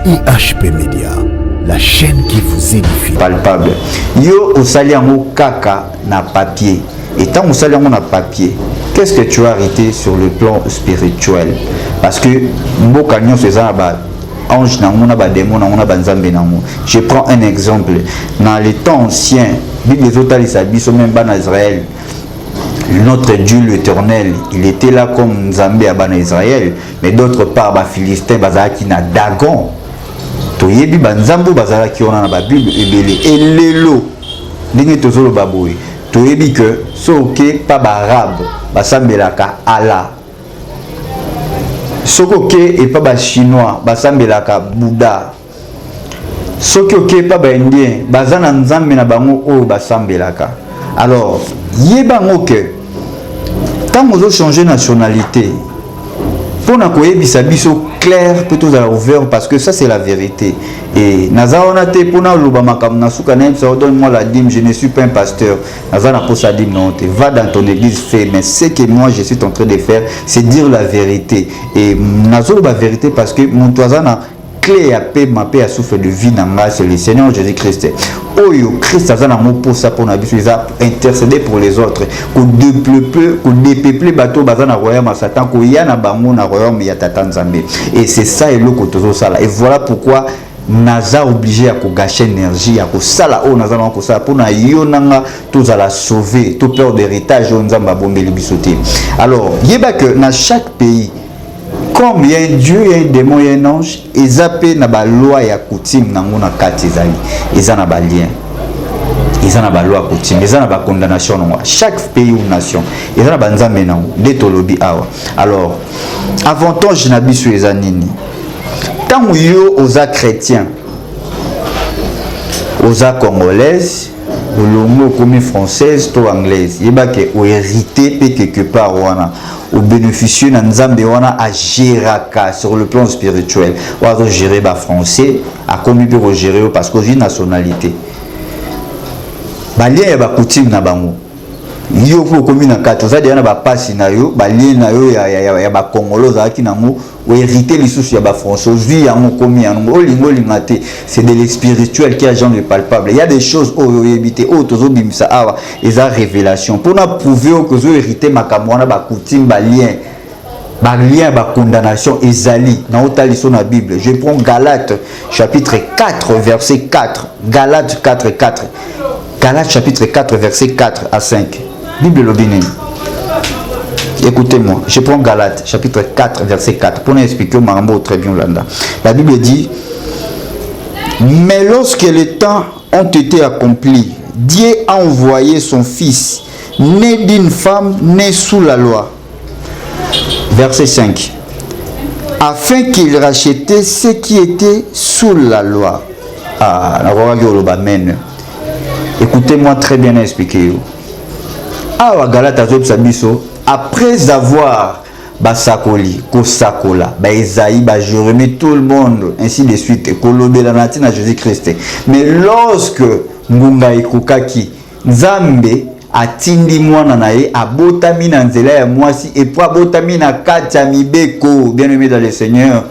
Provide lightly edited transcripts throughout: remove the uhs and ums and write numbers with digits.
IHP Média, la chaîne qui vous édifie. Palpable. Yo osali yango kaka na papier. Et tant osali yango na papier, qu'est-ce que tu as arrêté sur le plan spirituel? Parce que mboka nyonso eza na ba ange nango na ba démon nango na ba nzambe nango. Je prends un exemple. Dans les temps anciens, Bible ezotalisa biso même bana Israël. Notre Dieu l'Éternel, il était là comme Nzambe à bana Israël, mais d'autre part, ba Philistins bazalaki na Dagon. Toyebi banzambo bazalaki ona na ba Bible ebele elelo. Ndenge tozolo baboye. Toyebi que soke pa ba arabe basambelaka Allah. Soke et pas ba chinois basambelaka Bouddha. Soke pa ba indien bazana nzambe na bango o basambelaka. Alors, yebango que quand vous changez de nationalité, pour na koyebisa biso clair plutôt à ouvert parce que ça c'est la vérité. Et nazaona te pour na loba makam na suka na ça donne-moi la dîme, je ne suis pas un pasteur. Nazana pour sa dîme non, te va dans ton église fais, mais ce que moi je suis en train de faire, c'est dire la vérité. Et nazolo la vérité parce que mon toisana clé à paix ma paix à souffle de vie nanga c'est le Seigneur Jésus-Christ. Oyo Christ a zana mo pour ça pour na biso za intercéder pour les autres ko dépeupler bateau bazana royaume à Satan ko yana bango na royaume ya Tata Nzambe. Et c'est ça et loko tozo sala. Et voilà pourquoi naza obligé à gâcher énergie à ko sala o naza ko sala pour na yo nanga tous à la sauver tout peur d'héritage on nzamba bombeli bisoté. Alors yeba que dans chaque pays comme il y a un Dieu, il y a un démon, il y a un ange, ils appellent la loi et la coutume dans la carte ils ont un lien. Ils ont la loi et coutume, ils ont la condamnation. Chaque pays ou nation, ils ont la nzambe des tolobi awa. Alors, avantage nabi sur les anini. Tant yo aux chrétiens, aux congolaises, aux longo comme française, to anglaise, yeba que au hérité pe quelque part wana. Ou bénéficier d'un nzambe wana à gérer sur le plan spirituel ou à gérer ba français à comme peut gérer parce que j'ai nationalité ba lien ya ba coutume na bango yo pour commune na kato ça déjà na ba passe na yo ba lien na yo ya ba congolo za ki nango ou hériter les soucis ya ba français vie yango komi yango olingo lingate c'est de l'spirituel qui a genre de palpable. Il y a des choses au éviter au tozo bimisa awa et ça révélation pour na prouver que zo hériter makambo na ba coutume ba lien ba condamnation ezali na otali so na Bible. Je prends Galates chapitre 4 verset 4. Galates 4:4. Galates chapitre 4 verset 4 à 5. Bible l'obéné. Écoutez-moi, je prends Galates chapitre 4 verset 4 pour nous expliquer au Marambo très bien là. La Bible dit: mais lorsque les temps ont été accomplis, Dieu a envoyé son fils, né d'une femme, né sous la loi. Verset 5. Afin qu'il rachetait ceux qui étaient sous la loi. Ah, la loi amen. Écoutez-moi très bien expliquer. Ah, Galates azobiso. Après avoir basakoli, kosakola, Esaïe, Jérémie, tout le monde, ainsi de suite, kolobé la natina Jésus-Christ. Mais lorsque Ngunga Ikukaki, Nzambe, atindi mwana nae, abotami na nzela ya mwasi, et pour abotami na katia mibeko, bien aimé dans le Seigneur,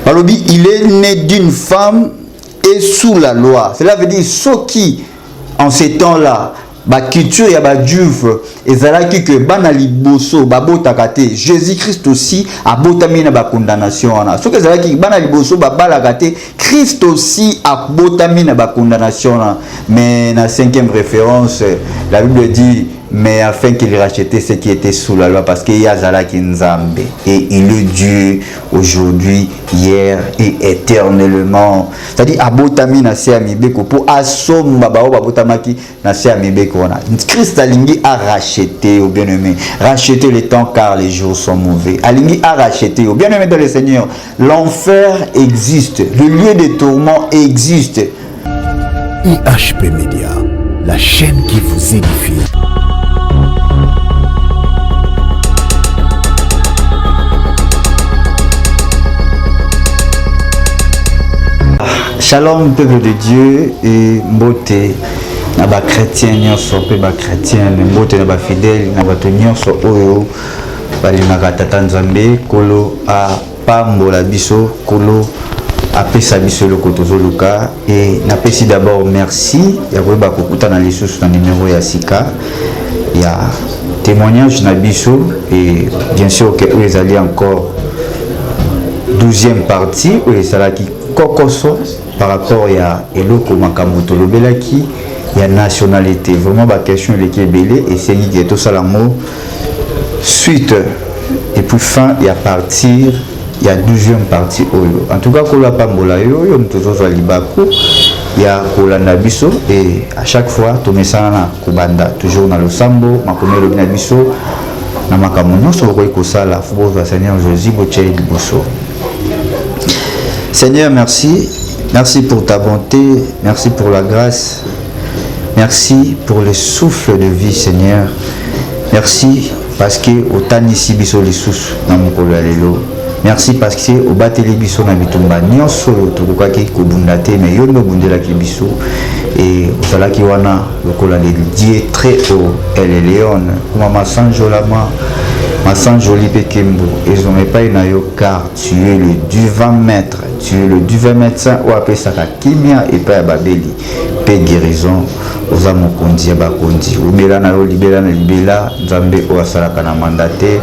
Balobi, il est né d'une femme et sous la loi. Cela veut dire, ceux qui, en ces temps-là, ba culture ya ba juif ezalaki que bana liboso babotaka te. Jésus-Christ aussi abotami na ba condamnation wana. Ce que ezalaki bana liboso babalaka te, Christ aussi abotami na ba condamnation wana. Mais na cinquième référence, la Bible dit mais afin qu'il rachetait ceux qui étaient sous la loi parce qu'il y a Zalaki Nzambe et il est Dieu aujourd'hui, hier et éternellement. C'est-à-dire abotami na se amibeko pour asomba ba abotamaki na se amibeko wana. Christ alingi a racheté au bien-aimé, racheter le temps car les jours sont mauvais. Alingi a racheté au bien-aimé dans le Seigneur. L'enfer existe, le lieu de tourment existe. IHP Média, la chaîne qui vous édifie. Shalom peuple de Dieu et mbote na ba chrétien nyonso pe ba chrétien mbote na ba fidèle na ba nyonso oyo bali na Tata Nzambe kolo a pambola biso kolo après Sabiso le Kotozoluka et n'apprécie d'abord merci ya koyeba kokuta na lisusu na numéro ya Sika ya témoignage Nabiso et bien sûr que vous allez encore 12e partie où il sera qui kokoso par rapport à eloko makambo tolobelaki ya nationalité vraiment ba question les kebele et c'est qui tout ça l'amour suite et puis fin et à partir il y a 12e partie oyo en tout cas kola pambola yo mtozo libako ya kolanda biso et à chaque fois to mesana na kubanda toujours na losambo makomelo bina biso na makambo nyonso ko kosala fubo va Seigneur Jésus bocheli liboso. Seigneur, merci. Merci pour ta bonté. Merci pour la grâce. Merci pour le souffle de vie, Seigneur. Merci parce que au tanisi biso lisusu na mokolo lelo. Merci parce que au bateli biso na bitumba nyonso tokokaki kobunda te mais yo no bundela ki biso et osala ki wana lokola de Dieu très haut elle est léone kuma masanjolama masanjoli pekembo ils ont pas na yo car tu es le divin maître, tu es le divin médecin ou appelé ça kimia et pas babeli pe guérison aux amo kondi ba kondi ubela na yo libela na libela nzambe o asalaka na mandaté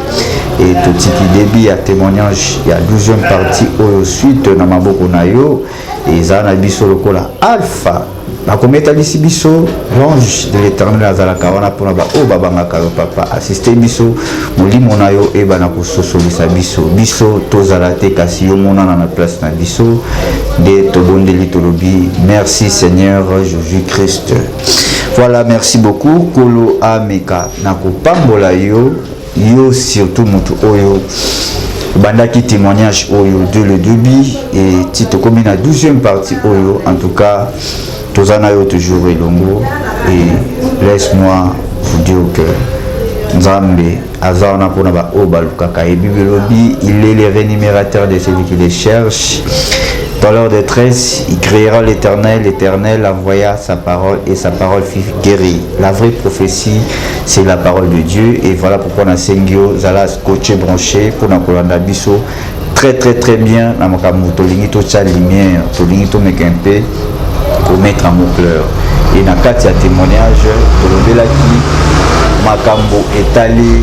et tout qui débit à témoignage il y a 12e partie au suite na maboko na yo et za na biso lokola alpha na kometa lisi biso l'ange de l'éternel azalaka wana pona ba o babangaka yo papa assister biso molimo na yo e bana kososolisa biso biso tozala te kasi yo monana na place na biso de tobondeli tolobi merci Seigneur Jésus-Christ. Voilà, merci beaucoup kolo ameka na kopambola yo surtout mutu oyo bandaki témoignage oyo de le début et tito comme na 12e partie oyo en tout cas tozana yo toujours elongo et laisse-moi vous dire que Nzambe azana pona ba obalukaka et bibelobi il est le rémunérateur de celui qui les cherche. Dans leur détresse, il créera l'Éternel. L'Éternel envoya sa parole et sa parole fut guérie. La vraie prophétie, c'est la parole de Dieu. Et voilà pourquoi on a Sengyo, Zala, scotché, branché, pour nous colanda biso. Très bien. Dans mon tolingi to cha lumière, tolingi to mekempe, pour mettre en pleurs. Et dans quatre témoignages, tolobela qui makambo étalé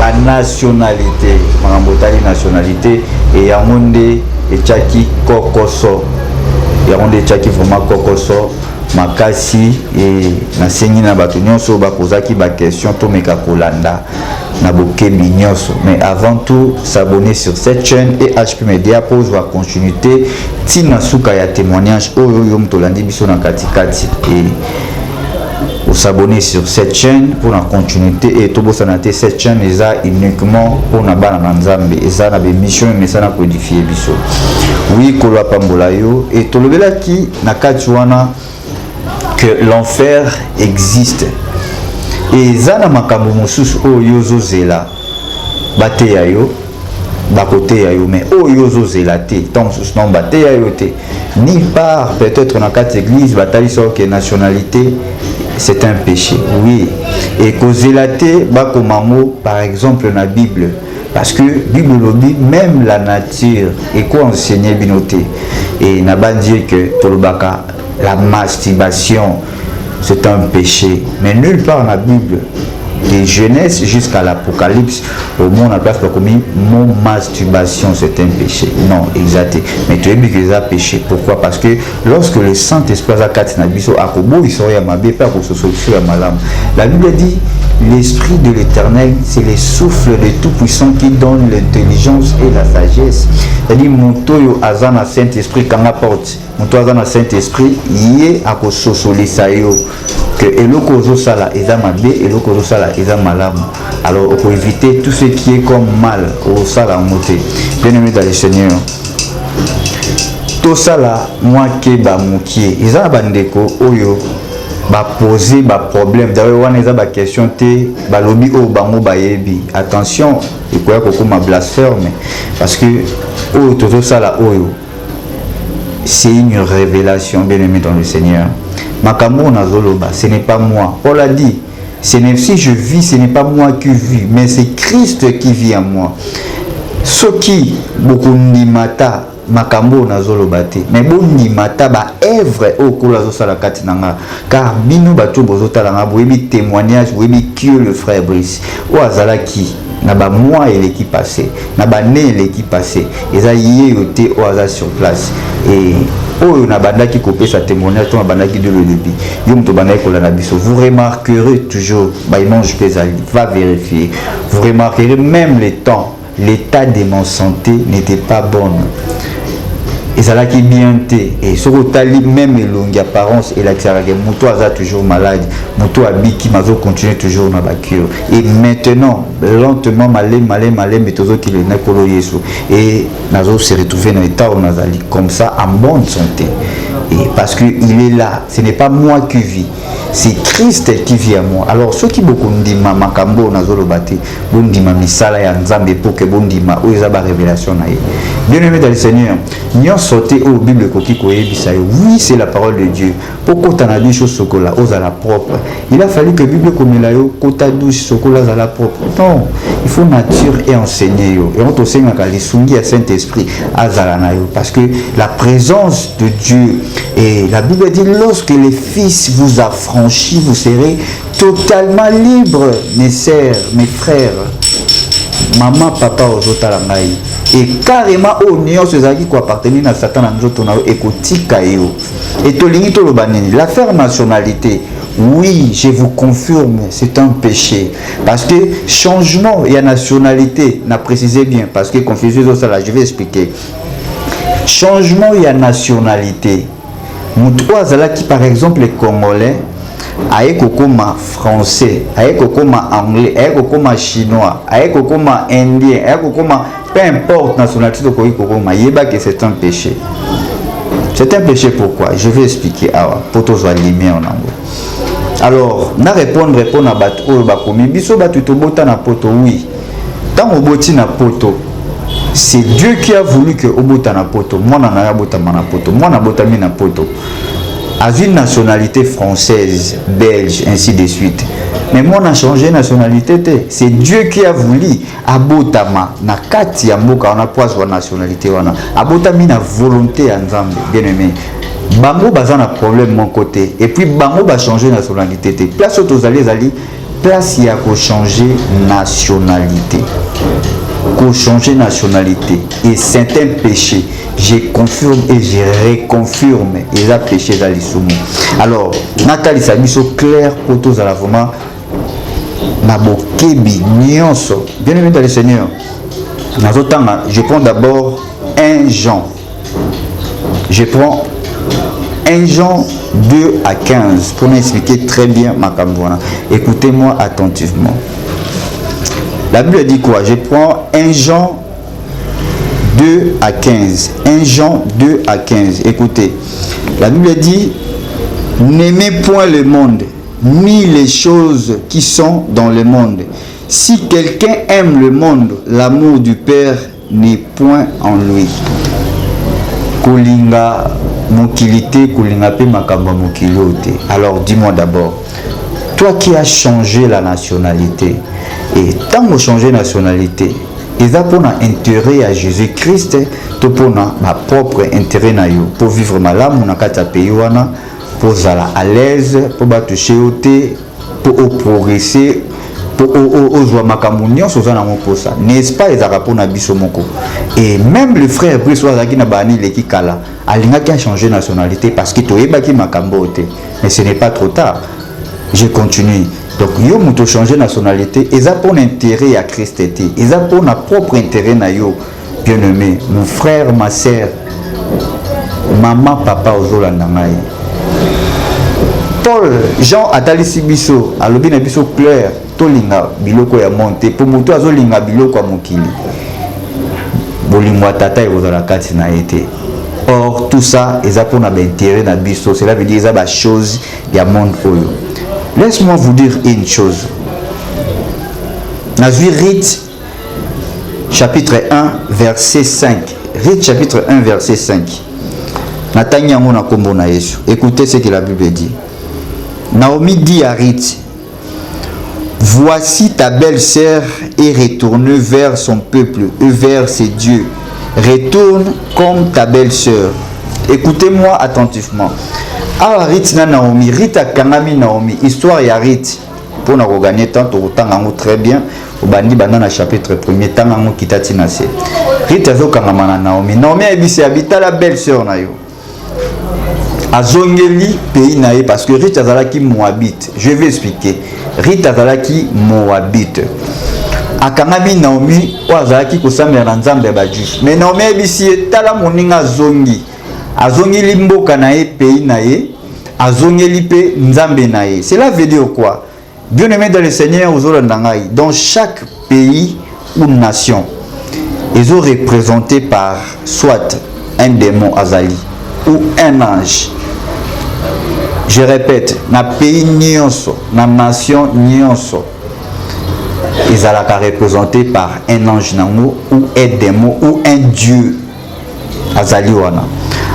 la nationalité, makambo étalé nationalité et yamonde et tchaki kokoso yamonde tchaki vraiment kokoso makasi et na sengi na bato nyonso bakozaki ba question to meka kolanda na bokebi nyonso mais avant tout s'abonner sur cette chaîne et HP Media pour voir continuité tina suka ya témoignage oyo yo mtolandi biso na katikati et vous s'abonner sur cette chaîne pour la continuité et tout sanate cette chaîne est uniquement pour na bana nzambe eza na be mission mais ça na codifier biso oui kolwa pambola yo et tolobela ki na kati wana que l'enfer existe et eza na makambo mosusu oyo zozela bateya yo bakoteya yo mais oyo zozela te tant sous non bateya yo te ni part peut-être na kati église batali so que nationalité c'est un péché, oui. Et kozélate bakomamo par exemple dans la Bible, parce que Bible lobby même la nature et quoi enseigner binoté et n'a pas dit que tolobaka la masturbation c'est un péché, mais nulle part dans la Bible de Genèse jusqu'à l'Apocalypse au monde en place comme mon masturbation c'est un péché, non exact mais tu es bien que c'est un péché. Pourquoi? Parce que lorsque le Saint-Esprit a quatre nabiso akobo il serait amabé pas pour se sauver à malam. La Bible dit l'Esprit de l'Éternel c'est le souffle de Tout-Puissant qui donne l'intelligence et la sagesse. C'est-à-dire mon toyo azana Saint-Esprit quand apporte mon toyo azana Saint-Esprit yé akososoli sayo que eloko sala eza mabe eloko sala eza malamu. Alors pour éviter tout ce qui est comme mal au sala moté. Bien-aimé dans le Seigneur, tout sala moi ke ba mukie eza bandeko oyo ba poser ba problème d'ailleurs wana eza ba question te ba lobi o bango ba yebi attention et quoi ko ma blasphème parce que o tout sala oyo c'est une révélation, bien-aimé dans le Seigneur. Makambo nazoloba, ce n'est pas moi. Paul a dit, si je vis, ce n'est pas moi qui vis, mais c'est Christ qui vit en moi. Ce qui, beaucoup n'imata, makambo nazolo bate mais bondi mata ba œuvre okola zo sala kati nanga car bino bato bozotala nga boyebi témoignage boyebi qui le frère Brice o azalaki na ba mois et l'équipe passé na ba né l'équipe passé eza yeyote o aza sur place et oyo na bandaki kopesa témoignage to na bandaki de le début yo mto bandaki kolana biso vous remarquerez toujours ba image pesali va vérifier vous remarquerez même les temps l'état de mon santé n'était pas bon et ça là qui bien té et sur tali même longue apparence et la que moto a toujours malade moto abiki mazo continue toujours na ba cure et maintenant lentement malé mais toujours qu'il est na kolo yesu et nazo se retrouver dans état où nazali comme ça en bonne santé et parce que il est là ce n'est pas moi qui vis c'est Christ qui vit à moi alors ceux qui beaucoup ndima makambo nazolo bate bondima misala ya nzambe pour que bondima o eza ba révélation na ye bien aimé dans le Seigneur nyon sauté au Bible koki koyebisa yo oui c'est la parole de Dieu pour kotana des choses sokola ozala propre il a fallu que Bible komela yo kota douche sokola ozala propre non il faut nature et enseigner yo et on te enseigne ka lisungi à Saint-Esprit azala na yo parce que la présence de Dieu et la Bible dit lorsque les fils vous affranchissent vous serez totalement libre mes sœurs mes frères maman papa ozotala ngai et carrément au néo cezaki ko appartenir à Satan na nzoto na ekotika yo et tolingi to lobanini l'affaire nationalité oui je vous confirme c'est un péché parce que changement il y a nationalité n'a précisé bien parce que confusion ça là je vais expliquer changement il y a nationalité mutoa zala qui par exemple les Congolais aeko koma français aeko koma anglais aeko koma chinois aeko koma indien aeko koma peu importe nationalité de koyi koma yeba que c'est un péché pourquoi je vais expliquer pour tous les lumière en anglais alors na répondre à bato oyo bakomi biso bato tobota na poto oui tant oboti na poto c'est Dieu qui a voulu que obota na poto moi na ya bota na poto moi na botami na poto à une nationalité française, belge, ainsi de suite. Mais moi, on a changé de nationalité. C'est Dieu qui a voulu. Abotama, na kati ya mboka, on a poisson nationalité. Abotami na volonté en Zambie, bien aimé. Bango bazan a problème de mon côté. Et puis Bango va changer de nationalité. Place aux allez, place il y a qu'au changer nationalité. Qu'au changer nationalité. Et c'est un péché. Je confirme et je reconfirme et ça péché dans les soumis. Alors, Nathalie Sabiso clair pour tous à la vraiment Nabokebi Nyonso. Bien aimé dans le Seigneur. Je prends d'abord 1 Jean. Je prends 1 Jean 2 à 15 pour m'expliquer très bien ma cambouana. Écoutez-moi attentivement. La Bible dit quoi? Je prends 1 Jean 2 à 15. 1 Jean 2 à 15. Écoutez, la Bible dit n'aimez point le monde, ni les choses qui sont dans le monde. Si quelqu'un aime le monde, l'amour du Père n'est point en lui. Kolinga mokilité, kolinga pe makamba mokilote. Alors dis-moi d'abord, toi qui as changé la nationalité, et tant que changer nationalité, ils ont pour intérêt à Jésus-Christ, tout pour ma propre intérêt na yo, pour vivre malam, on a qu'à payer wana, pour aller à l'aise, pour battre chéoté, pour progresser, pour jouer makamunion, sur ça pour ça. N'est-ce pas les arapos na bisomoko? Et même le frère Brice qui n'a pas ni l'équipe kala, alinga qui a changé nationalité parce que tu es baki makambote, mais ce n'est pas trop tard. Je continue. Donc, yo muto changer nationalité, ils ont pour intérêt à Christ, ils ont pour notre propre intérêt na yo, bien aimé, mon frère, ma sœur, maman, papa, ozolandangai. Paul, Jean, atali sibiso, alobi na biso clair, tolinga biloko ya monte, pour muto azolinga biloko ya mokili. Bolimwa tata et ozala kati na été. Or, tout ça, ils ont pour notre intérêt na biso, cela veut dire qu'ils ont des choses ya monde oyo. Laisse-moi vous dire une chose. Nazui Rite, chapitre 1, verset 5. Rite, chapitre 1, verset 5. Natanya na kombo na Yesu. Écoutez ce que la Bible dit. Naomi dit à Rite, voici ta belle-sœur est retournée vers son peuple et vers ses dieux. retourne comme ta belle-sœur. Écoutez-moi attentivement. Ah, Rite na Naomi, Rite Kangami Naomi, histoire ya Rite. Pour nous gagner tant au très bien. Au bandi banana chapitre 1er, tangango kitati nase. Rite azo Kangama Naomi. Naomi a habité la belle-sœur na yo. Azongeli pays nae parce que Rite azalaki Moabite. Je vais expliquer. Rite azalaki Moabite. Akangami Naomi o azalaki kosambela na nzambe ba juif. Mais Naomi ebisi tala moninga zongi. Azongeli mboka nae pays nae. Azongeli pe nzambe nae. Cela veut dire quoi? Bien-aimés dans le Seigneur, dans chaque pays ou nation, ils sont représentés par soit un démon Azali ou un ange. Je répète, dans le pays nyonso, dans la nation nyonso, ils sont représentés par un ange ou un démon ou un dieu Azali wana.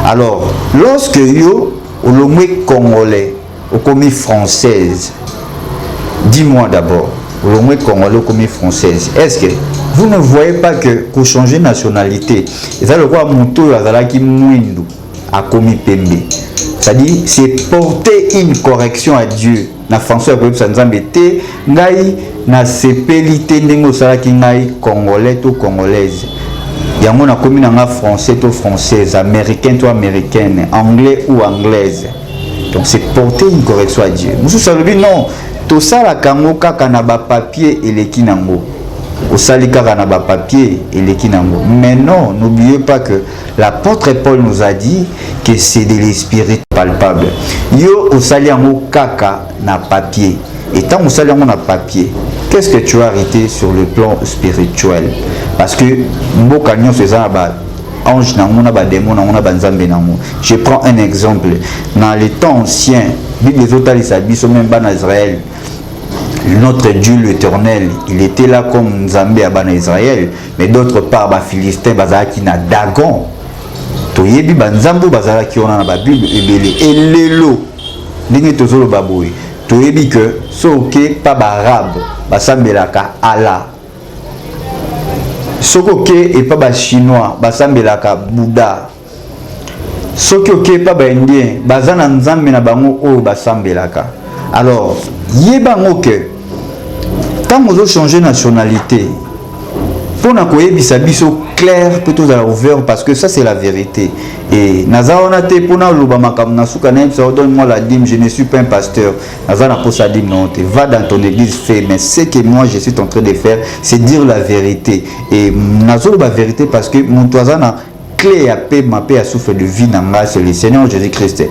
Alors, lorsque yo le congolais ou comme française, dis-moi d'abord, le mot congolais comme française, est-ce que vous ne voyez pas que pour changer de nationalité, et ça le quoi Moutou Azalaki Mouindou a commis Pembe. C'est-à-dire, c'est porter une correction à Dieu. Na François Bob Sanzambete, ngai na sepelité ndingo salaki ngai congolais ou congolaise. Yango na commis na français ou française, américain ou américaine, anglais ou anglaise. Donc c'est porter une correction à Dieu. Moussou Salobi non. Tout ça la kango kaka na ba papier et les kinango. Au sali kaka na ba papier et les kinango. Mais non, n'oubliez pas que l'apôtre Paul nous a dit que c'est de l'esprit palpable. Yo au sali yango kaka na papier. Et tant au sali yango na papier, qu'est-ce que tu as arrêté sur le plan spirituel? Parce que mboka nyon faisant ba ange na mona ba démon na mona ba nzambe na mo. Je prends un exemple. Dans les temps anciens, Bible zotali sa biso même ban Israël. Notre Dieu l'Éternel, il était là comme Nzambé à ban Israël, mais d'autre part ba Philistins bazaki na Dagon. To yebi ba nzambo bazaki ona na ba Bible ebele elelo. Ndenge tozolo baboy. To yebi que soke pa ba arabe basambelaka Allah. Sokoke et pas ba chinois basambelaka Bouddha. Sokoke pas ba indien bazana nzambe na bango o basambelaka. Alors yebango que quand vous changez de nationalité pour na koyebisa biso clair plutôt à ouvert parce que ça c'est la vérité. Et nazaona te pona loba makam na suka na ça donne-moi la dîme, je ne suis pas un pasteur. Nazana pour sa dîme non, va dans ton église fais, mais ce que moi je suis en train de faire c'est dire la vérité. Et nazolo la vérité parce que mon toazana clé à paix ma paix à souffle de vie nanga c'est le Seigneur Jésus-Christ.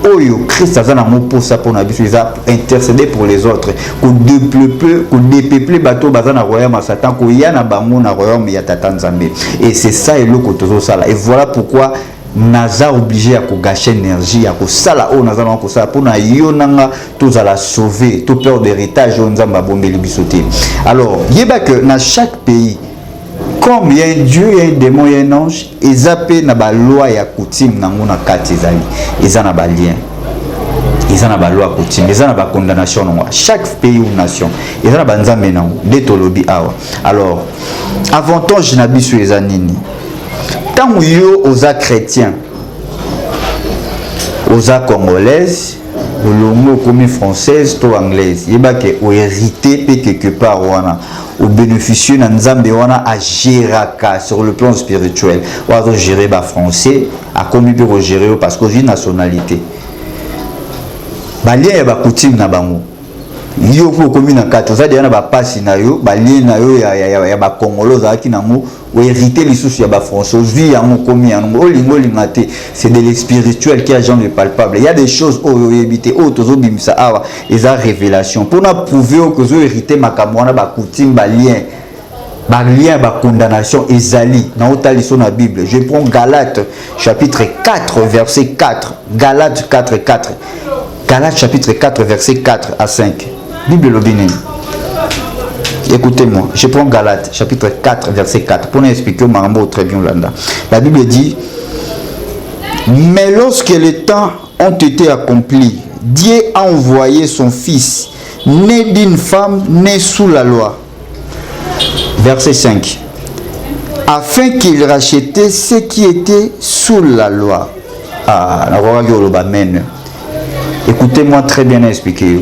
Oyo Christ azana mo pour ça pour na biso intercéder pour les autres ko dépeuple bateau bazana royaume Satan ko yana bango na royaume ya Tata Nzambe. Et c'est ça et loko tozo sala. Et voilà pourquoi naza obligé à ko gâcher énergie à ko sala o naza na ko sala pour na yo nanga tous à la sauver tout peur d'héritage on Nzamba bombeli bisoté. Alors yeba que dans chaque pays comme il y a un Dieu, il y a un démon, il y a un ange, ils appellent na ba loi ya coutume na ngona kati zali. Ils en a ba lien. Ils en a ba loi coutume, ils en a ba condamnation non. Chaque pays ou nation, ils en a ba nzambe na de tolobi awa. Alors, avantage na biso ezanini. Tant yo oza chrétien, oza congolaise, olongo comme française to anglaise, yeba ke o hérité pe quelque part wana. Au bénéficier d'un Nzambe wana a géraka sur le plan spirituel. Ou à gérer ba français, à commis pour gérer parce que j'ai une nationalité. Ba lien ba coutume na bango. Yo ko commis na kato ça déjà ba passe na yo, ba lien na yo ya ba congolo za ki nango ou hériter les soucis ya ba français. Vie ya mo commis ya ngo lingo lingate, c'est de l'spirituel qui a genre le palpable. Il y a des choses au éviter au tozo bimisa awa et a révélation pour na prouver que zo hériter makambo na ba coutume ba lien ba condamnation ezali na otaliso na Bible. Je prends Galates chapitre 4 verset 4. Galates 4:4. Galates chapitre 4 verset 4 à 5. Bible lobine. Écoutez-moi, je prends Galates chapitre 4 verset 4 pour nous expliquer au Marambo très bien Landa. La Bible dit: mais lorsque les temps ont été accomplis, Dieu a envoyé son fils, né d'une femme, né sous la loi. Verset 5. afin qu'il rachetait ce qui était sous la loi. Ah, amen. Écoutez-moi très bien expliquer.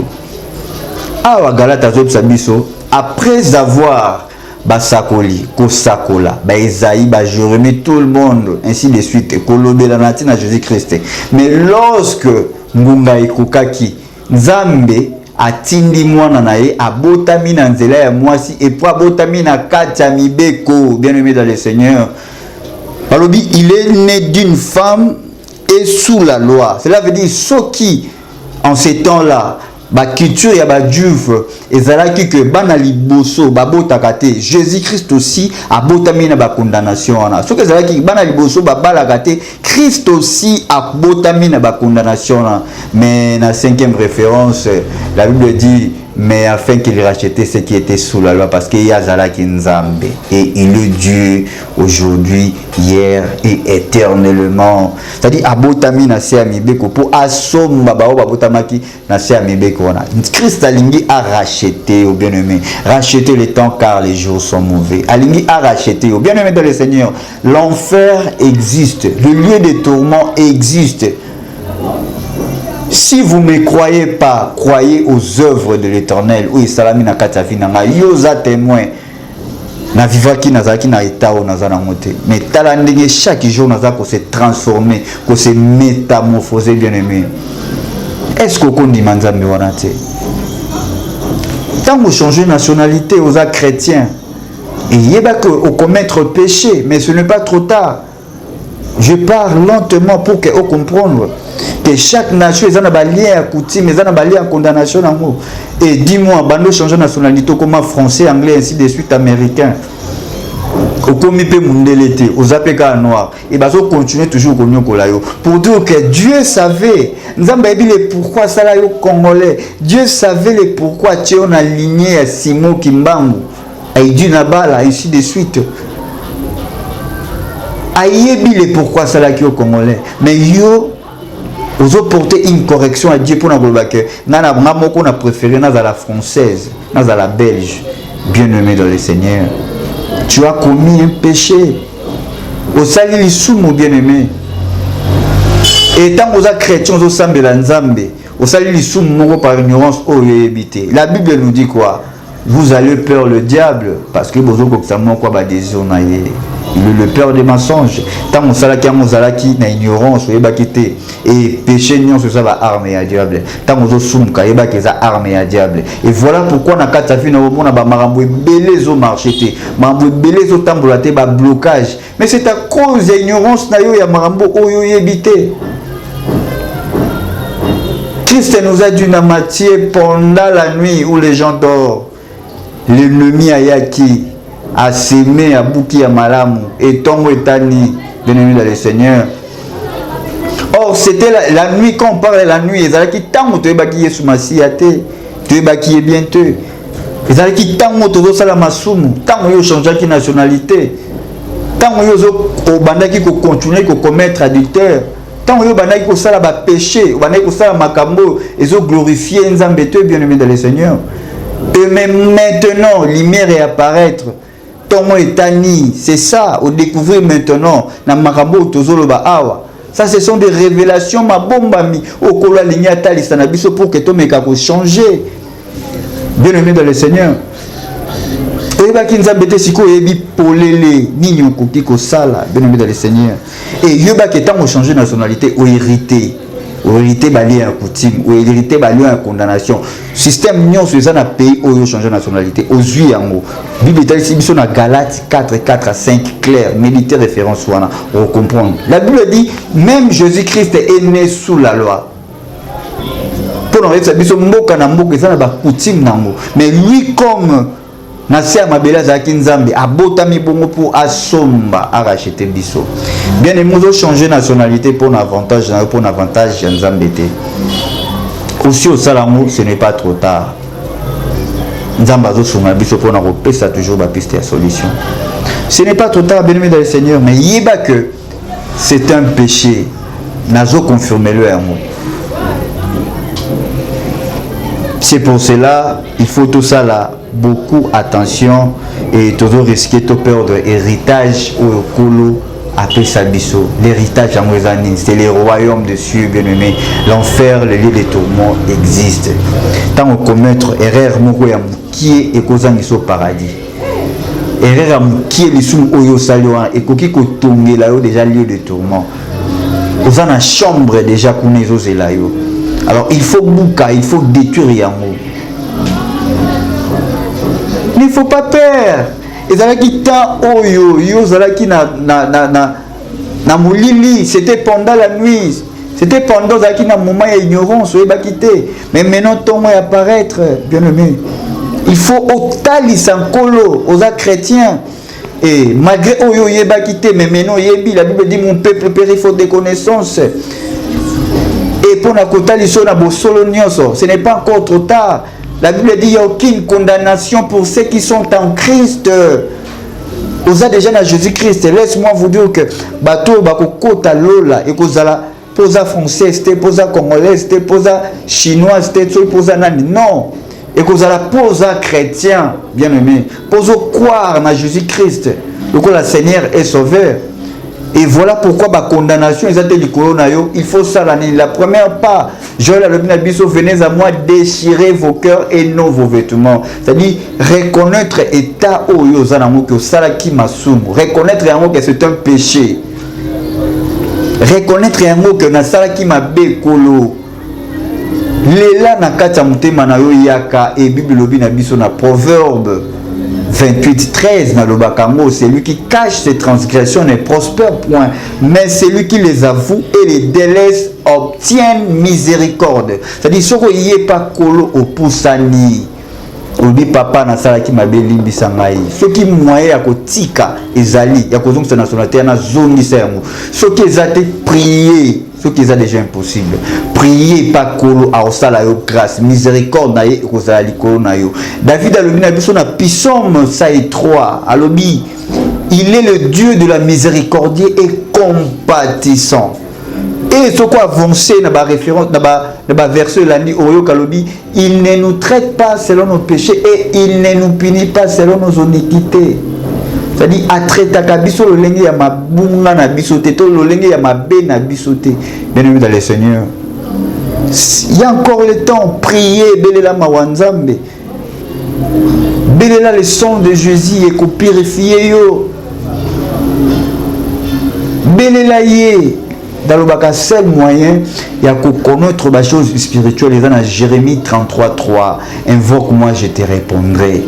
Ah, Galate Sabiso, après avoir basakoli, kosakola, Esaïe, Jérémie, tout le monde, ainsi de suite, kolobé la natine à Jésus-Christ. Mais lorsque Ngunga Ekokaki, Nzambe, atindi mwana na ye abotami na nzela ya mwasi et pour abotami na kati ya mibeko, bien aimé dans le Seigneur. Balobi, il est né d'une femme et sous la loi. Cela veut dire ceux qui en ces temps-là ba culture ya ba juif ezalaki que bana liboso babotaka te. Jésus-Christ aussi abotami na ba condamnation wana. Ceux que ezalaki bana liboso babalaka te, Christ aussi abotami na ba condamnation wana. Mais na cinquième référence, la Bible dit mais afin qu'il rachetait ce qui était sous la loi, parce qu'il y a Zalaki Nzambe et il est Dieu aujourd'hui, hier et éternellement. C'est-à-dire abotami na se amibeko pour asomba bao babotamaki na se amibeko wana. Christ alingi a racheté au bien-aimé, racheter le temps car les jours sont mauvais. Alingi a racheté au bien-aimé dans le Seigneur. L'enfer existe, le lieu de tourment existe. Si vous ne me croyez pas, croyez aux œuvres de l'Éternel. Oui, salami na katafi nanga yoza témoin. Na vivaki nazaki na etao nazana moté. Mais talandenge chaque jour naza ko se transformer, ko se métamorphoser, bien-aimé. Est-ce que vous dit manzambe wanate? Tant vous changez de nationalité aux chrétiens, et il y a que vous commettre péché, mais ce n'est pas trop tard. Je parle lentement pour que vous compreniez que chaque nation est un lien à coutume, est un lien à condamnation. Et dis-moi, bando changer de nationalité comme français, anglais, ainsi de suite, américain. Au comité mondial, aux APK noirs, et bah on continue toujours pour dire que Dieu savait. Nous avons dit pourquoi ça là congolais. Dieu savait le pourquoi tu on aligné à Simon Kimbangu, et dit Nabala, ainsi de suite. Aïebi le pourquoi ça là qui au congolais. Mais yo vous avez porté une correction à Dieu pour nous dire que nana moko na préféré na la française, na la belge, bien-aimé dans le Seigneur. Tu as commis un péché. Au salut sous mon bien-aimé. Et tant que vous êtes chrétiens, vous êtes Nzambe. Au salut sous mon par ignorance au éviter. La Bible nous dit quoi? Vous allez peur le diable parce que vous avez quoi déshonorer. Il est le père des mensonges. Tant que vous avez na ignorance, vous avez et péché non c'est ça va armer à diable. Tant que vous avez armé à diable. Et voilà pourquoi na kata fi na bomona ba marambo belé zo marché. Marambo belé zo tambolate ba blocage. Mais c'est à cause de l'ignorance na yo ya marambo oyo yebité. Christ nous a dit na Matthieu pendant la nuit où les gens dorment. L'ennemi ayaki a sémé à bouki à malamu et tombe etani, bien-aimé dans le Seigneur. Or c'était la nuit, quand on parle de la nuit, ils allaient qui tant tu es baki sous ma siate, tu es baki bientôt. Ils allaient qui tant tu ça la masumu, tant yo changer qui nationalité, tant yo au bandaki ko continuer ko commettre adultère, tant yo bandaki ko ça la péché, bandaki ko ça la makambo, ils ont glorifié Nzambe, bien-aimé dans le Seigneur. Et même maintenant, lumière est apparaître. Tomo etani, c'est ça, au découvrir maintenant, na makambo tozolo ba awa. Ça, ce sont des révélations, ma bombami, au kola linya tali sanabiso pour que ton meka ko changer. Bien aimé dans le Seigneur. Et ba kinza bete siko ebi polele ni nyokoki ko sala, bien aimé dans le Seigneur. Et yoba que tant changer nationalité ou hérité. Ou hérité bali en coutume, ou hérité bali en condamnation. Système nion sur ça na pays où changer nationalité. Aux yeux en haut. Bible est ici sur la Galates 4 à 5 clair. Méditer référence wana on comprendre. La Bible dit même Jésus-Christ est né sous la loi. Pour nous ça biso mboka na mboka ça na ba coutume nango. Mais lui comme Nasia mabela zaki Nzambe abotami bongo pour asomba a racheter biso. Bien aimé nous changer nationalité pour l'avantage Nzambe te. Aussi au salamu ce n'est pas trop tard. Nzambe azo sunga biso pour na repesa toujours ba piste à solution. Ce n'est pas trop tard bien aimé dans le Seigneur mais yeba que c'est un péché. Nazo confirmer le amour. C'est pour cela il faut tout ça là beaucoup attention et toujours risquer de perdre l'héritage ou le colo après Sabiso. L'héritage en Mozambique, c'est le royaume de cieux, bien aimé. L'enfer, le lieu de tourment existe. Tant on commettre erreur, qui est causant au paradis. Erreur qui est le sous oyo salioan et qui est là déjà lieu de tourment. Vous en a chambre déjà qu'on est là. Alors il faut bouca, il faut détruire en il ne faut pas peur. Et ça qui t'a oyo, yo ça qui na moulili, c'était pendant la nuit. C'était pendant ça qui na moment ignorance, on va quitter. Mais maintenant ton moyen apparaître, bien aimé. Il faut otali sankolo aux chrétiens. Et malgré oyo yeba quitter, mais maintenant yebi la Bible dit mon peuple périt faute de connaissances. Et pour la kotali so na bosolo nyonso, ce n'est pas encore trop tard. La Bible dit qu'il n'y a aucune condamnation pour ceux qui sont en Christ. Vous êtes déjà dans Jésus-Christ. Laisse-moi vous dire que bateau bakokota lola et kozala posa français, c'était posa congolais, c'était posa chinois, c'était posa nani. Non. Et kozala posa chrétien, bien aimé. Posa croire dans Jésus-Christ. Donc le Seigneur est sauveur. Et voilà pourquoi la condamnation il faut ça l'année. La première part, Joël Abisso, venez à moi déchirer vos cœurs et non vos vêtements. C'est-à-dire reconnaître état que salaki masum, reconnaître que c'est un péché. Reconnaître que na salaki mabe kolo. Lela na kata mutema na yo yaka et Bible lobi na biso na proverbe 28:13 dans le Bakango, c'est lui qui cache ses transgressions ne prospère point, mais c'est lui qui les avoue et les délaisse obtient miséricorde. C'est-à-dire ce qu'il n'y a pas colo au poussani. Obi papa na sala ki mabeli bisangai. Ce qui moyen à kotika ezali, ya kozong sa nationalité na zone sermo. Ce qui ezate prier, ce qui est déjà impossible. Priez pas kolo a osala yo grâce, miséricorde na ye kozala likolo na yo. David a na biso na Psaume 3 alobi, il est le Dieu de la miséricorde et compatissant. Et ce qu'on avancé dans la référence, dans la verset l'année Oyo Kalobi, il ne nous traite pas selon nos péchés et il ne nous punit pas selon nos iniquités. C'est-à-dire, à traiter à Kabiso, le lengue ya mabunga na bisoté, le lengue ya mabe na bisoté. Bien aimé dans le Seigneur. Il y a encore le temps, prier, belela mawanzambe. Belela le sang de Jésus et qu'on purifie yo. Belela yé. Dans le seul moyen, il y a connaître des choses spirituelles. Dans Jérémie 33:3, invoque-moi, je te répondrai.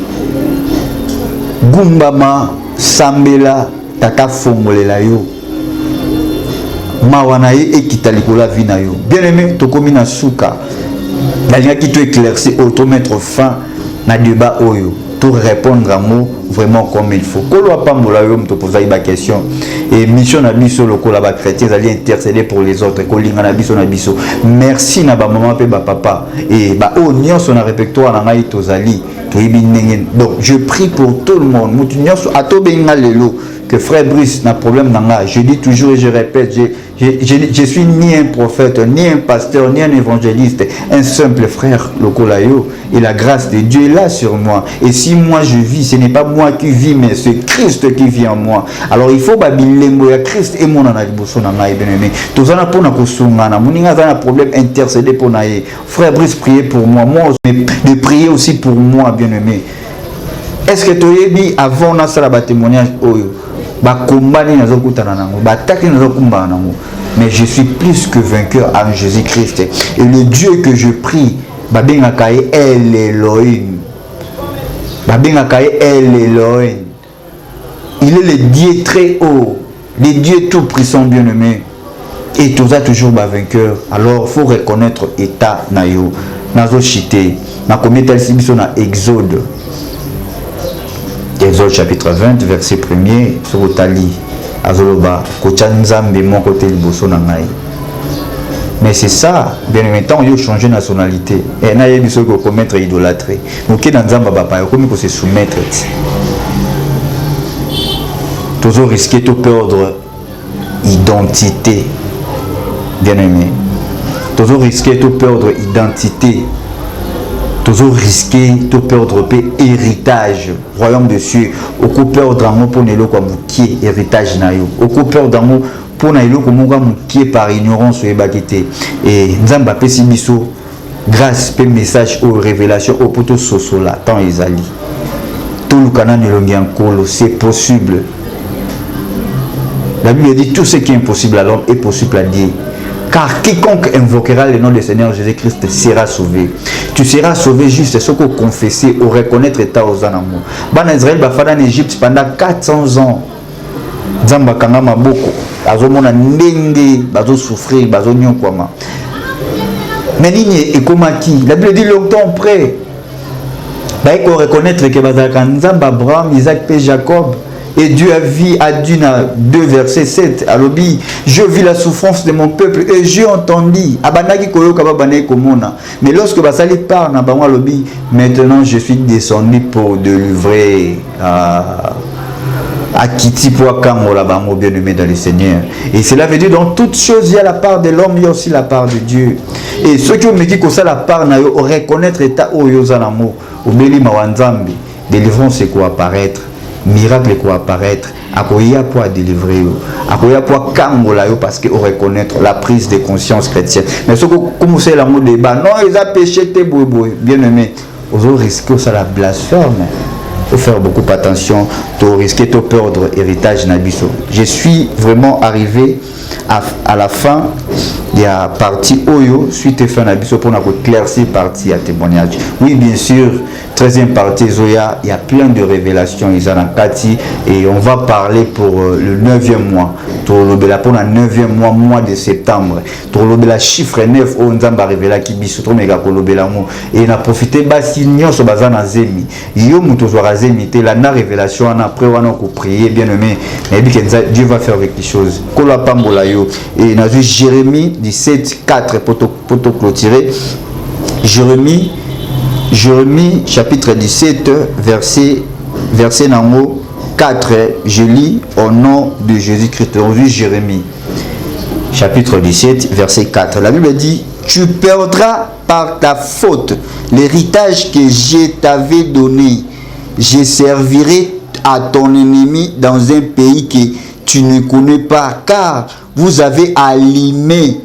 Gumbama, Sambela, Tata Fongolela yo. Mawanaye et Kitalikula Vinayo. Bien aimé, Tokomina Souka. Il y a qui te éclaircir, automettre fin na débat oyo. Pour répondre à moi vraiment comme il faut. Quand on pas moulayoum te poser une question et mission na biso le la chrétien allait intercéder pour les autres kolinga na biso na biso. Merci na ba maman pe ba papa et ba o nyonso na répertoire na ngai tozali to ibinenge. Donc je prie pour tout le monde. Mutu nyonso atobenga lelo que frère Brice n'a problème dans là. Je dis toujours et je répète, je suis ni un prophète, ni un pasteur, ni un évangéliste, un simple frère Lokolayo. Et la grâce de Dieu est là sur moi. Et si moi je vis, ce n'est pas moi qui vis, mais c'est Christ qui vit en moi. Alors il faut babilembo ya Christ et mon analiboso na ngai bien-aimé. Tous en a pour na kusungana, moninga za na problème intercéder pour naé. Frère Brice, priez pour moi. Moi de prier aussi pour moi bien-aimé. Est-ce que tu as dit avant na sala ba témoignage oyo? Mais je suis plus que vainqueur en Jésus-Christ. Et le Dieu que je prie, El Elohim. Il est le Dieu très haut, le Dieu tout puissant bien-aimé. Et tout ça toujours vainqueur. Alors il faut reconnaître l'état nayo. Nazo chité. Na commis tel sibiso na Exode. Exode chapitre 20, verset 1er, sur Otali, Azoloba, Kochanzambe, mon côté liboso nangai. Mais c'est ça, bien évidemment, il a changé de nationalité. Et il y a des choses qui commettre idolâtrie. Donc, dans Zamba, il faut se soumettre. Toujours risquer de perdre identité. Bien aimé. Toujours risquer de perdre identité. toujours risquer de perdre héritage royaume de cieux au coup perdre amour pour ne comme qui héritage nayo au coup perdre amour pour na ilo comme qui par ignorance ou bakité et nzamba pesi biso grâce pe message ou révélation au poto sosola tant ezali tout le canal de l'ongiankolo c'est possible. La Bible dit tout ce qui est impossible à l'homme est possible à Dieu. Car quiconque invoquera le nom du Seigneur Jésus-Christ sera sauvé. Tu seras sauvé juste ce que confesser ou reconnaître ta aux amour. Ban Israël ba fada en Égypte pendant 400 ans. Nzamba kanga maboko azomona ndenge bazo souffrir bazo nyokwama. Mais nini ekomaki la Bible dit longtemps après. Ba ko reconnaître que bazaka Nzamba Abraham, Isaac et Jacob. Et Dieu a vu à Duna 2 verset 7 à l'obi, je vis la souffrance de mon peuple et j'ai entendu abanaki koyoka babane komona. Mais lorsque basali part na bango l'obi, maintenant je suis descendu pour délivrer à Kiti pour Kango la bango bien-aimé dans le Seigneur. Et cela veut dire dans toutes choses il y a la part de l'homme, il y a aussi la part de Dieu. Et ceux qui ont mis que ça la part na yo reconnaître état o yozanamo au beli mawanzambi, délivrance c'est quoi apparaître. Miracle quoi apparaître, akoya pour délivrer, akoya pour kangola yo parce que on reconnaître la prise de conscience chrétienne. Mais ce que comme c'est l'amour débat, non ils a péché tes bobo, bien aimé, aux risquer ça la blasphème. Faut faire beaucoup attention, tu risquer de perdre héritage nabiso. Je suis vraiment arrivé à la fin il y a partie Oyo suite et fin nabiso pour éclaircir partie à témoignage. Oui bien sûr, 13e partie Zoya, il y a plein de révélations Kati et on va parler pour le 9e mois. Pour le 9e mois de septembre. Pour le chiffre 9 on Nzamba révéla qui biso to mega kolobela mo et na profiter basi nyonso bazana zemi. Yo muto zo razemi te la na révélation en après on a prier bien aimé. Mais Dieu va faire avec les choses. Kola pambola yo et na Jérémie 17:4 poto clôturer. Jérémie chapitre 17 verset nango 4, je lis au nom de Jésus-Christ. Aujourd'hui Jérémie chapitre 17 verset 4. La Bible dit tu perdras par ta faute l'héritage que je t'avais donné. Je servirai à ton ennemi dans un pays que tu ne connais pas, car vous avez allumé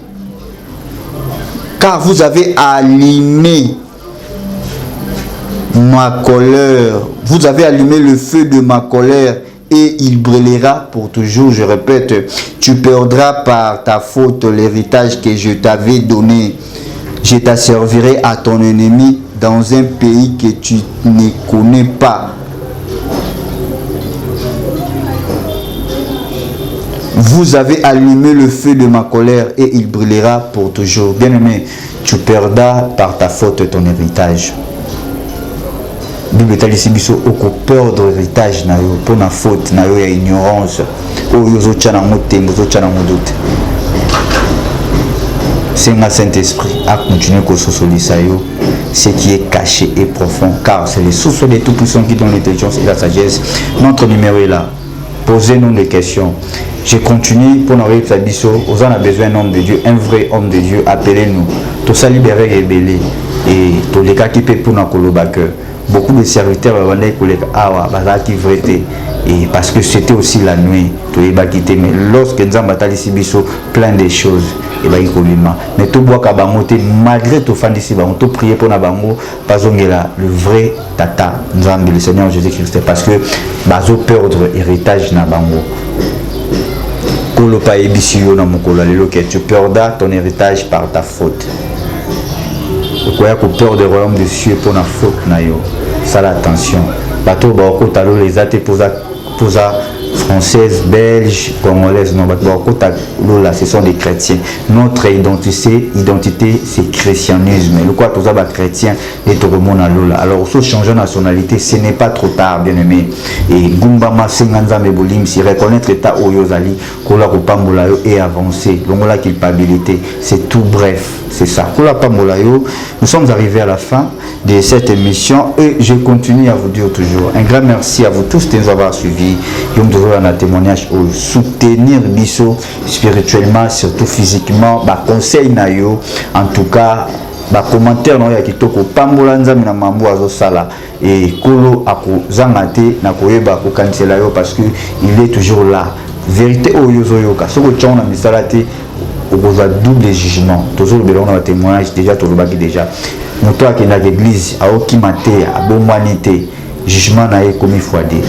ma colère. Vous avez allumé le feu de ma colère et il brûlera pour toujours. Je répète, tu perdras par ta faute l'héritage que je t'avais donné. Je t'asservirai à ton ennemi dans un pays que tu ne connais pas. Vous avez allumé le feu de ma colère et il brûlera pour toujours. Bien-aimé, tu perdras par ta faute ton héritage. Bible est ici biso oko perdre héritage na yo pour na faute na yo ya ignorance o yozo tchana motembo zo tchana modoute. Seigneur Saint-Esprit a continué ko sosolisa yo ce qui est caché et profond car c'est les sources de tout puissant qui donnent l'intelligence et la sagesse. Notre numéro est là. Posez-nous des questions. Je continue pour nous révéler biso. Vous en avez besoin d'un homme de Dieu, un vrai homme de Dieu. Appelez-nous. Tout ça libéré et belé et tous les cas qui peut pour nous colobaker. Beaucoup de serviteurs qui vraient et parce que c'était aussi la nuit mais lorsque nous avons plein de choses mais tout bois malgré tout fan d'ici on prier pour nous le vrai tata nous le Seigneur Jésus-Christ parce que bazo perdre héritage na bango kolopa ebisio na mokolo lelo que tu perdras ton héritage par ta faute. Pourquoi qu'on peur du royaume des cieux pour la faute na yo. Ça l'attention. Bateau bako talo les athées posa françaises, belges, congolaises, non là ce sont des chrétiens. Notre identité c'est christianisme. Le quoi tous les chrétiens et tout le monde à lola. Alors si changer de nationalité, ce n'est pas trop tard, bien aimé. Et Gumbama Senganza Mebolim, si reconnaître état Oyozali, Kola Kopambolayo et avancer. Longola culpabilité, c'est tout bref, c'est ça. Kola Pambolayo, nous sommes arrivés à la fin de cette émission et je continue à vous dire toujours un grand merci à vous tous de nous avoir suivis. Un témoignage au soutenir biso spirituellement, surtout physiquement, conseil nayo en tout cas ba commentaire no ya kitoko pambola nzambe na mambo azosala et kolo akozanga te na koyeba ko kansela yo parce que il est toujours là. Vérité oyo zoyoka soko tchona misala te okozwa double jugement. Toujours le on a témoignage déjà to lobaki déjà. Moto akenda l'église aokima te abomwani te jugement na ye komi fois deux.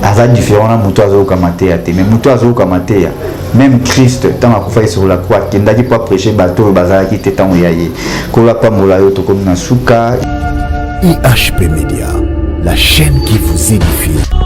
Aza différent na moto azoka matea te mais moto azoka matea même Christ tant akufa sur la croix kendaki pas prêcher bateau bazalaki te tant yaye kola pa molayo to comme na suka. IHP Media, la chaîne qui vous édifie.